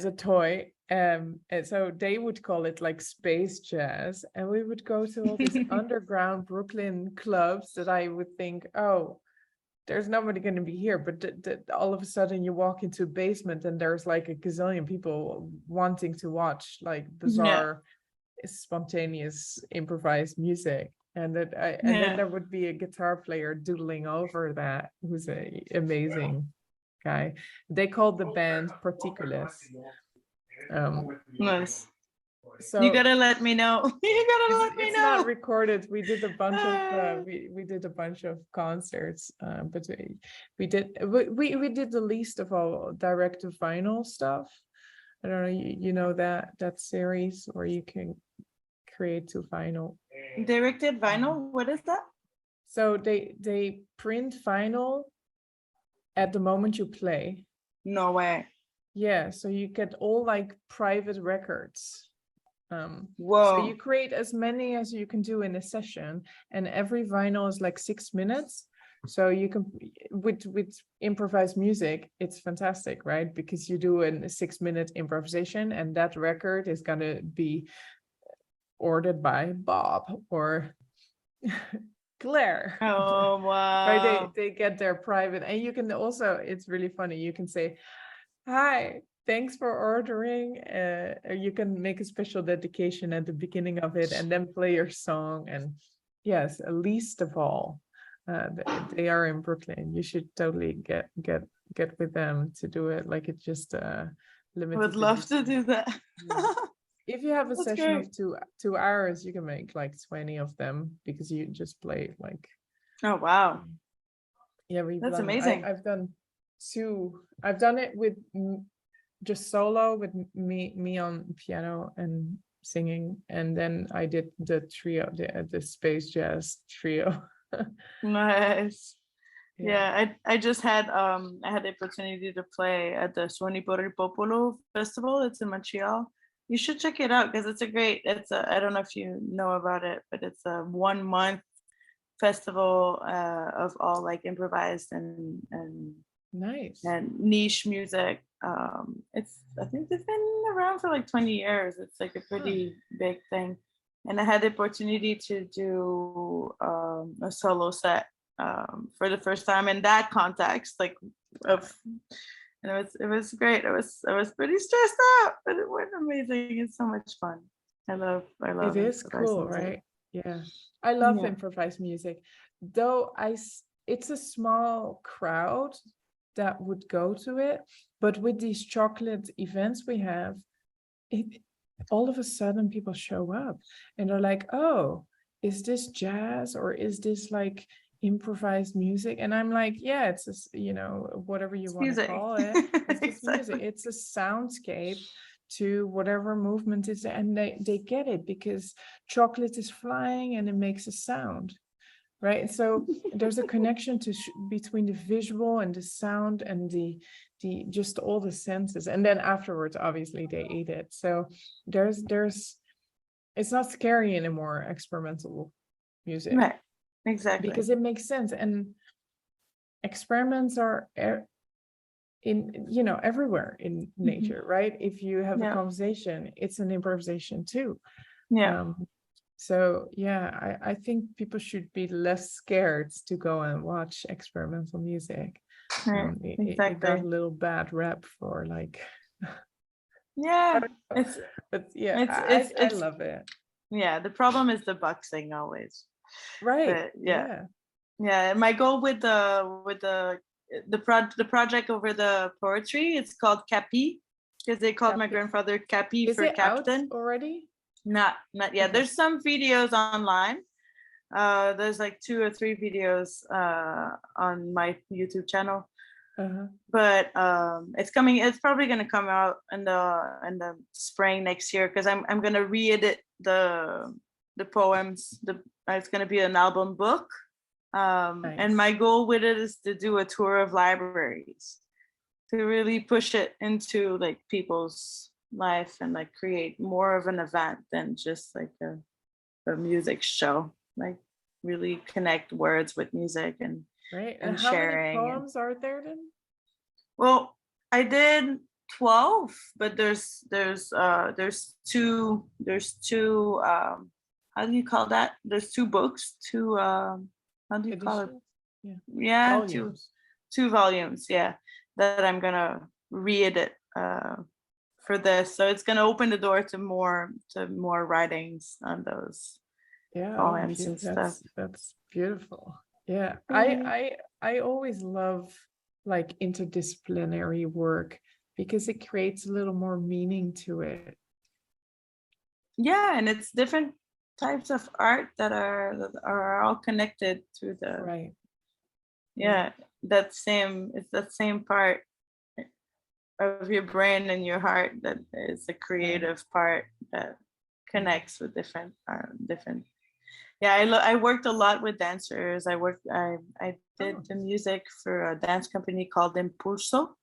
a toy. And so they would call it like space jazz, and we would go to all these underground Brooklyn clubs that I would think, oh, there's nobody going to be here, but all of a sudden you walk into a basement and there's like a gazillion people wanting to watch like bizarre, spontaneous, improvised music. And then there would be a guitar player doodling over that, who's a amazing guy. They called the band Particulars. Nice. So you gotta let me know. You gotta let me know. It's not recorded. We did a bunch of we did a bunch of concerts, but we did the least of all direct to vinyl stuff. I don't know, you know that series where you can create to vinyl. Directed vinyl, what is that? So they print vinyl at the moment you play. No way. Yeah, so you get all like private records. Whoa. So you create as many as you can do in a session, and every vinyl is like 6 minutes. So you can, with improvised music, it's fantastic, right? Because you do a 6-minute improvisation, and that record is gonna be ordered by Bob or Claire. Oh wow. Right? They get their private, and you can also, it's really funny, you can say, hi, thanks for ordering. You can make a special dedication at the beginning of it and then play your song. And yes, least of all, they are in Brooklyn. You should totally get with them to do it. Like it's just limited. I would love to do that. If you have a That's session great. of 2 hours, you can make like 20 of them because you just play like. Oh wow. Yeah, that's amazing. I've done 2. I've done it with just solo with me on piano and singing, and then I did the trio, the space jazz trio. Nice. Yeah, I just had I had the opportunity to play at the Suoni per il Popolo festival. It's in Montreal. You should check it out because I don't know if you know about it, but it's a 1-month festival of all like improvised and nice and niche music. I think it's been around for like 20 years. It's like a pretty big thing. And I had the opportunity to do a solo set for the first time in that context, like and it was great. I was pretty stressed out, but it went amazing. It's so much fun. I love it. Is cool, music. Right? Yeah, I love improvised music, though it's a small crowd that would go to it, but with these chocolate events we have, all of a sudden people show up and they're like, oh, is this jazz or is this like improvised music? And I'm like, yeah, it's whatever you want to call it. It's just music. It's a soundscape to whatever movement is there, and they get it because chocolate is flying and it makes a sound. Right, so there's a connection between the visual and the sound and the just all the senses, and then afterwards, obviously, they eat it. So there's it's not scary anymore. Experimental music, right? Exactly, because it makes sense, and experiments are in everywhere in nature, right? If you have a conversation, it's an improvisation too. Yeah. So yeah, I think people should be less scared to go and watch experimental music. Exactly. It got a little bad rep for like. Yeah, I love it. Yeah, the problem is the boxing always. Right. But, yeah. My goal with the project over the poetry, it's called Capi, because they called my grandfather Capi for captain. Out already? Not yet. There's some videos online. There's like 2 or 3 videos on my YouTube channel. But it's coming. It's probably gonna come out in the spring next year because I'm gonna re-edit the poems. It's gonna be an album book. Nice. And my goal with it is to do a tour of libraries to really push it into like people's life and like create more of an event than just like a music show, like really connect words with music and how sharing. How many poems are there then? Well, I did 12, but there's 2 how do you call that? There's 2 books, 2 how do you call it? Yeah, volumes. 2 volumes, that I'm gonna re-edit for this, so it's going to open the door to more writings on those, Yeah, poems and stuff. That's beautiful. Yeah, Yeah. I always love like interdisciplinary work because it creates a little more meaning to it. Yeah, and it's different types of art that are all connected to the Right. yeah, it's that same part of your brain and your heart that is the creative part that connects with different yeah. I worked a lot with dancers. I did the music for a dance company called Impulso.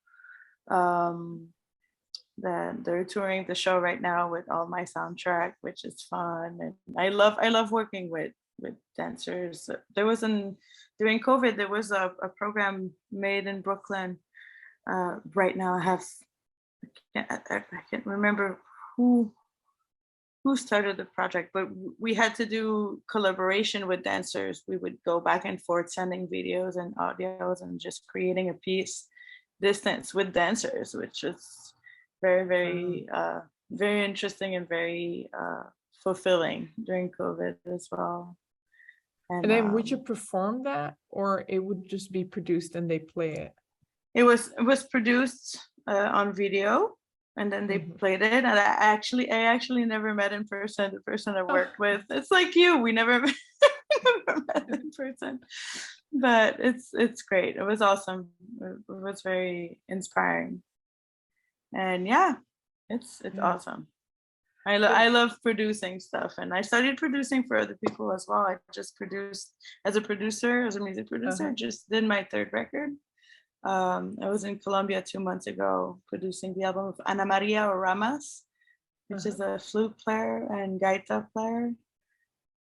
They're touring the show right now with all my soundtrack, which is fun. And I love working with dancers. During COVID, there was a program made in Brooklyn. Right now I can't remember who started the project, but we had to do collaboration with dancers. We would go back and forth sending videos and audios and just creating a piece distance with dancers, which is very, very, very interesting and very fulfilling during COVID as well. And then would you perform that, or it would just be produced and they play it? It was produced on video, and then they played it. And I actually never met in person the person I worked with. It's like you, we never met in person, but it's great. It was awesome. It was very inspiring, and yeah, it's awesome. I love producing stuff, and I started producing for other people as well. I just produced as a music producer. Just did my third record. I was in Colombia 2 months ago producing the album of Anamaria Oramas, which is a flute player and gaita player,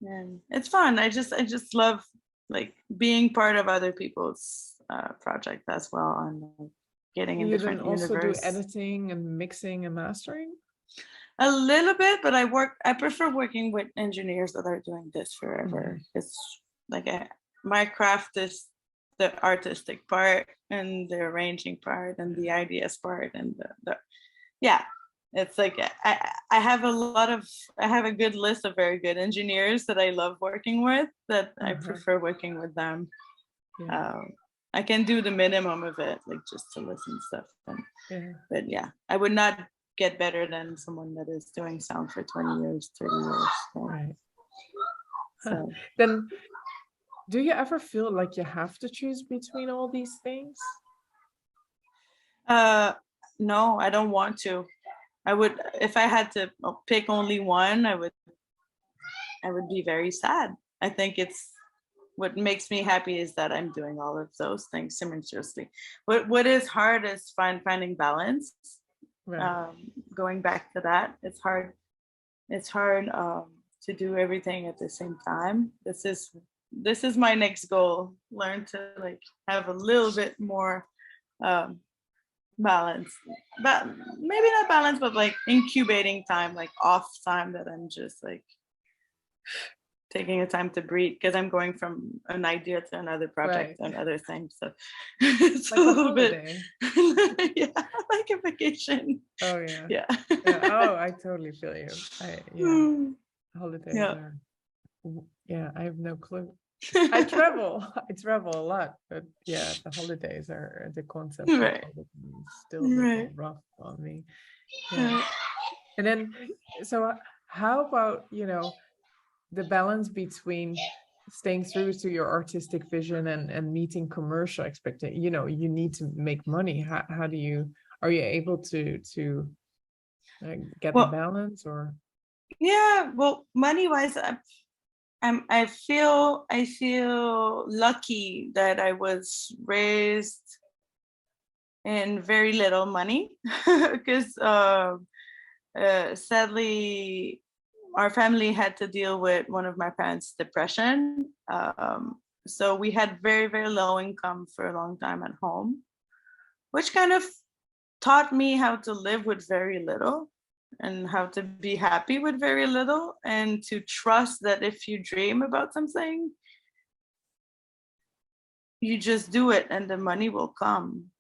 and it's fun. I just love like being part of other people's project as well, and getting in different universe. You then also do editing and mixing and mastering? A little bit, but I prefer working with engineers that are doing this forever. It's like my craft is the artistic part and the arranging part and the ideas part and the yeah. It's like I have a good list of very good engineers that I love working with, that I prefer working with them. I can do the minimum of it, like just to listen stuff. But yeah, I would not get better than someone that is doing sound for 20 years, 30 years. So. Right. So. Then do you ever feel like you have to choose between all these things? No, I don't want to. I would, if I had to pick only one, I would be very sad. I think what makes me happy is that I'm doing all of those things simultaneously. What is hard is finding balance. Right. Going back to that, it's hard to do everything at the same time. This is my next goal. Learn to like have a little bit more balance, but maybe not balance, but like incubating time, like off time, that I'm just like taking a time to breathe, because I'm going from an idea to another project and other things. So it's like a little bit, yeah, like a vacation. Oh yeah. Yeah. Oh, I totally feel you. Holidays are. Yeah, I have no clue. I travel a lot, but yeah, the holidays are the concept of holidays still a little rough on me. Yeah. And then, so how about, the balance between staying true to your artistic vision and meeting commercial expectations? You need to make money. How are you able to get the balance, or? Yeah, well, money wise, I feel lucky that I was raised in very little money, because sadly our family had to deal with one of my parents' depression. So we had very, very low income for a long time at home, which kind of taught me how to live with very little and how to be happy with very little, and to trust that if you dream about something, you just do it and the money will come.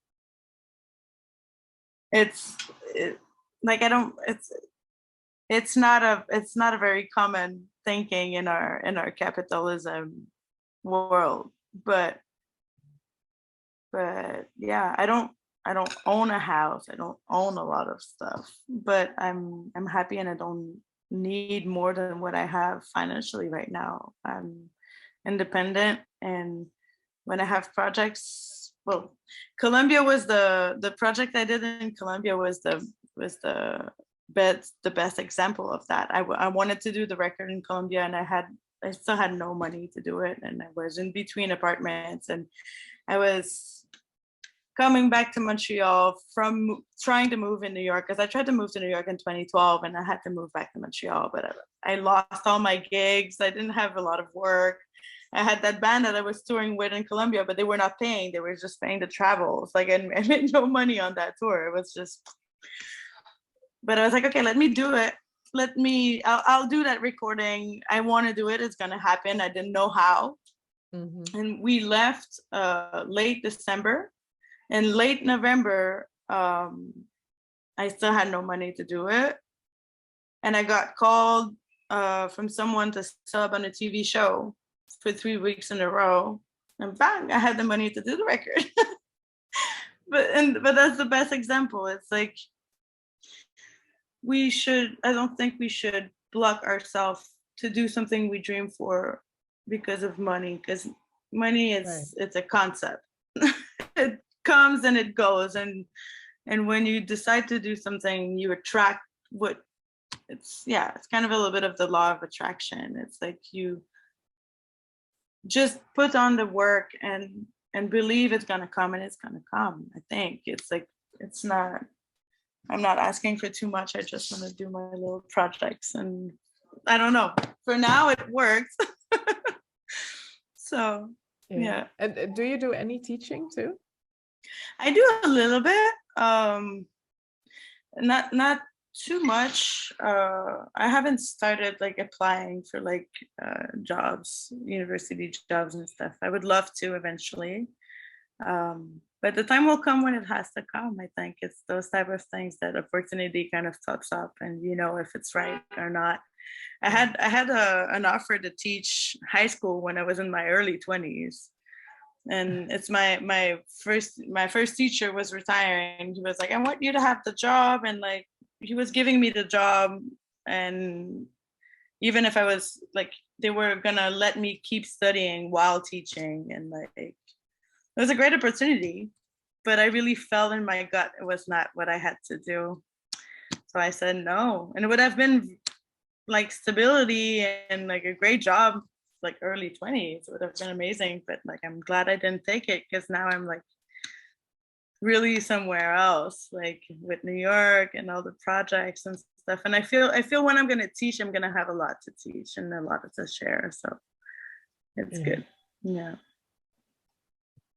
it's not a very common thinking in our capitalism world. But yeah, I don't own a house. I don't own a lot of stuff, but I'm happy, and I don't need more than what I have financially right now. I'm independent, and when I have projects, well, Colombia was the project I did in Colombia was the best example of that. I wanted to do the record in Colombia, and I still had no money to do it, and I was in between apartments, and I was coming back to Montreal from trying to move in New York, because I tried to move to New York in 2012 and I had to move back to Montreal, but I lost all my gigs. I didn't have a lot of work. I had that band that I was touring with in Colombia, but they were not paying. They were just paying the travels. Like, I made no money on that tour. It was just, but I was like, okay, let me do it. I'll do that recording. I want to do it. It's going to happen. I didn't know how. Mm-hmm. And we left late December. And late November, I still had no money to do it. And I got called from someone to sub on a TV show for 3 weeks in a row. And bang, I had the money to do the record. but that's the best example. It's like, I don't think we should block ourselves to do something we dream for because of money. Because money it's a concept. It comes and it goes, and when you decide to do something, you attract it's kind of a little bit of the law of attraction. It's like you just put on the work and believe it's gonna come, and it's gonna come. I think it's like, I'm not asking for too much. I just want to do my little projects, and I don't know, for now it works. So yeah. And do you do any teaching too? I do a little bit, not too much. I haven't started like applying for like jobs, university jobs and stuff. I would love to eventually, but the time will come when it has to come. I think it's those type of things that opportunity kind of pops up, and you know if it's right or not. I had an offer to teach high school when I was in my early 20s. And it's my first teacher was retiring. He was like, I want you to have the job, and like he was giving me the job, and even if I was like, they were gonna let me keep studying while teaching, and like it was a great opportunity, but I really felt in my gut it was not what I had to do. So I said no, and it would have been like stability and like a great job, like early 20s. It would have been amazing, but like I'm glad I didn't take it, because now I'm like really somewhere else, like with New York and all the projects and stuff. And I feel when I'm gonna teach, I'm gonna have a lot to teach and a lot to share. So it's good. Yeah.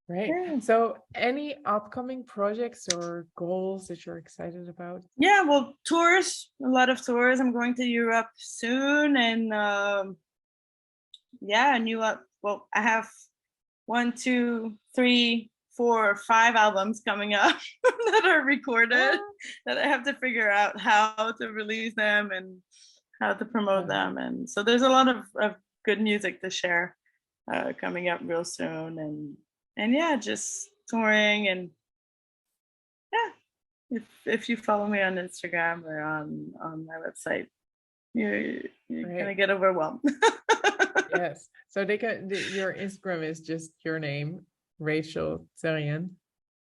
Right. Yeah. So any upcoming projects or goals that you're excited about? Yeah, well, tours, a lot of tours. I'm going to Europe soon, and well, I have 1, 2, 3, 4, 5 albums coming up that are recorded that I have to figure out how to release them and how to promote them. And so there's a lot of good music to share coming up real soon. And yeah, just touring. And yeah, if you follow me on Instagram or on my website, you're gonna get overwhelmed. Yes. So your Instagram is just your name, Rachel Therrien,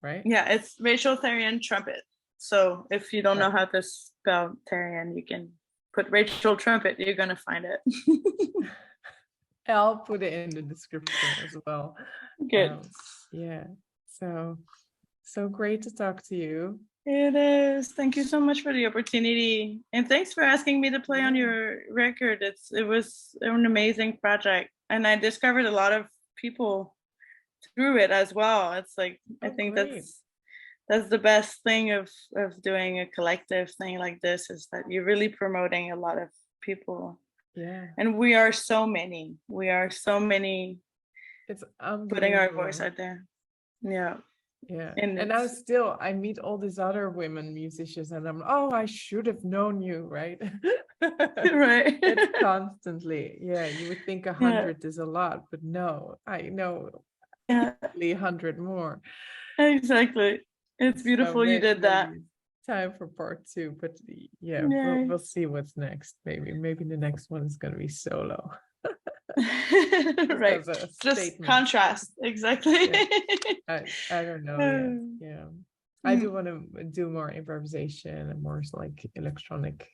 right? Yeah, it's Rachel Therrien Trumpet. So if you don't know how to spell Therrien, you can put Rachel Trumpet. You're gonna find it. I'll put it in the description as well. Good. Yeah. So great to talk to you. It is. Thank you so much for the opportunity, and thanks for asking me to play on your record. It was an amazing project, and I discovered a lot of people through it as well. It's like I think great. That's the best thing of doing a collective thing like this, is that you're really promoting a lot of people. Yeah. And we are so many. It's putting our voice out there. Yeah. Yeah. And now still I meet all these other women musicians and I'm, oh, I should have known you, right? Right. It's constantly, you would think 100 is a lot, but no, I know at least 100 more. Exactly. It's beautiful you did that. Time for part 2, but we'll see what's next. Maybe the next one is going to be solo. Right, just contrast. Exactly. I don't know yet. I do want to do more improvisation and more like electronic.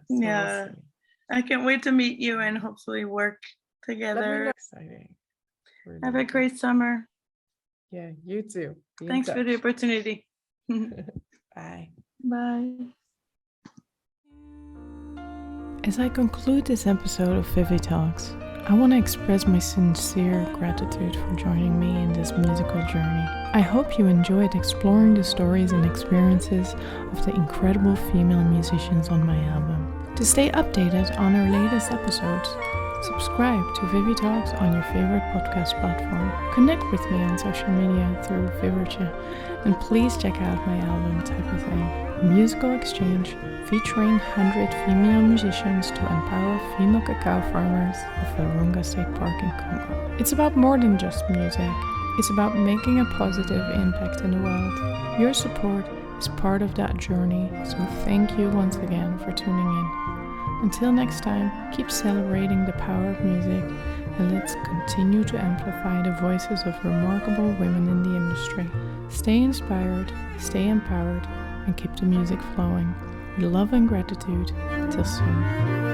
We'll I can't wait to meet you and hopefully work together. Exciting. Really. Have a great summer. Yeah, you too. Thanks for the opportunity. Bye. Bye. As I conclude this episode of ViviTalks, I want to express my sincere gratitude for joining me in this musical journey. I hope you enjoyed exploring the stories and experiences of the incredible female musicians on my album. To stay updated on our latest episodes, subscribe to ViviTalks on your favorite podcast platform. Connect with me on social media through Vivienne, and please check out my album Type of Thing, a musical exchange featuring 100 female musicians to empower female cacao farmers of Virunga State Park in Congo. It's about more than just music. It's about making a positive impact in the world. Your support is part of that journey, so thank you once again for tuning in. Until next time, keep celebrating the power of music, and let's continue to amplify the voices of remarkable women in the industry. Stay inspired, stay empowered, and keep the music flowing. With love and gratitude. Till soon.